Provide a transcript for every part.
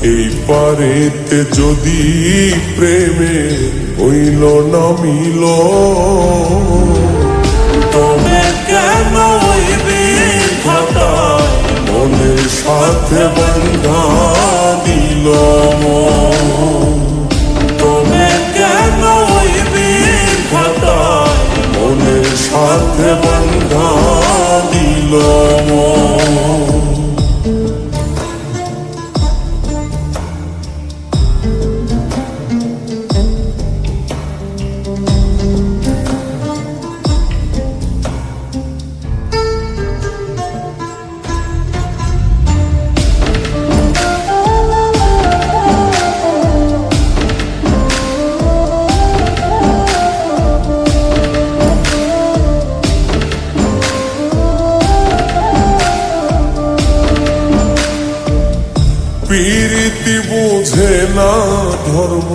এই পারেতে যদি প্রেমে হইল না মিল, তবে কেন ওই বিধাতায় মনের সাথে বান্ধা দিল মন। তবে কেন ওই বিধাতায় মনের সাথে বান্ধা দিল মন। প্রীতি বুঝে না ধর্ম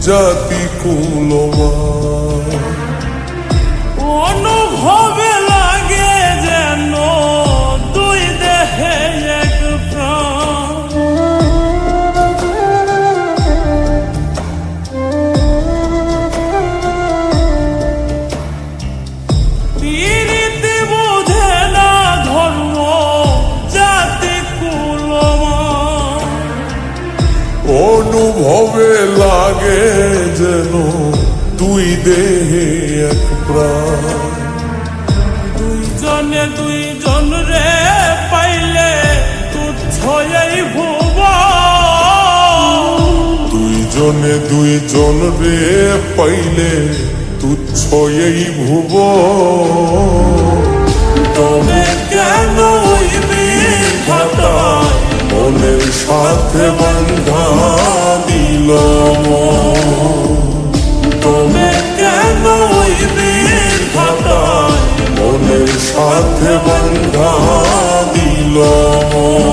জাতি কুলমান, অনুভবে লাগে যেন দুই দেহে এক প্রাণ। প্রীতি বুঝে না ধর্ম জাতি কুলমান। অনুভবে লাগে যেন দুই দেহে এক প্রাণ। দুইজনে দুইজন রে পাইলে তুচ্ছ এই ভুবন। দুইজনে দুইজন রে পাইলে তুচ্ছ এই ভুবন। তবে কেন ওই বিধাতায় মনের সাথে বান্ধা দিল মন। তবে কেন ওই বিধাতায় মনের সাথে বান্ধা দিল মন।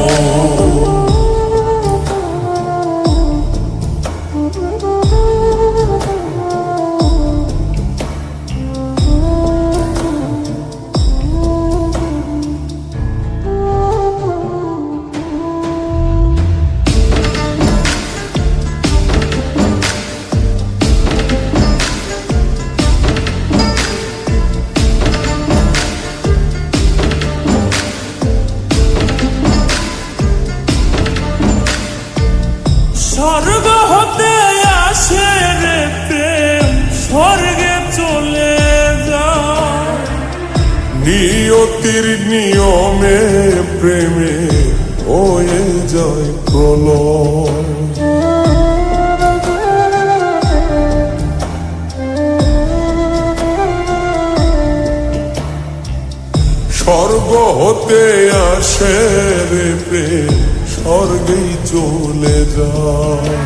স্বর্গ হতে আসে রে প্রেম, স্বর্গে চলে যায়। নিয়তির নিয়মে প্রেমে হয়ে যায় প্রলয়। স্বর্গ হতে আসে রে প্রেম, স্বর্গেই চলে যায়।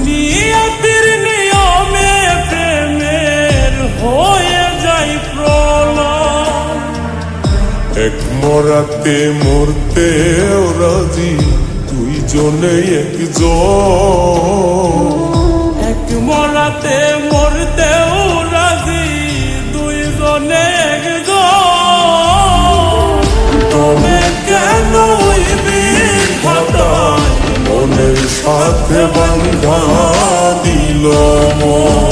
নিয়তির নিয়মে প্রেমের হয়ে যায় প্রলয়। এক মরাতে মরতেও রাজি দুইজনে একজন। এক মরাতে মরতেও রাজি দুইজনে একজন। তবে কেন ওই বিধাতায় মনের সাথে বান্ধা দিল মন।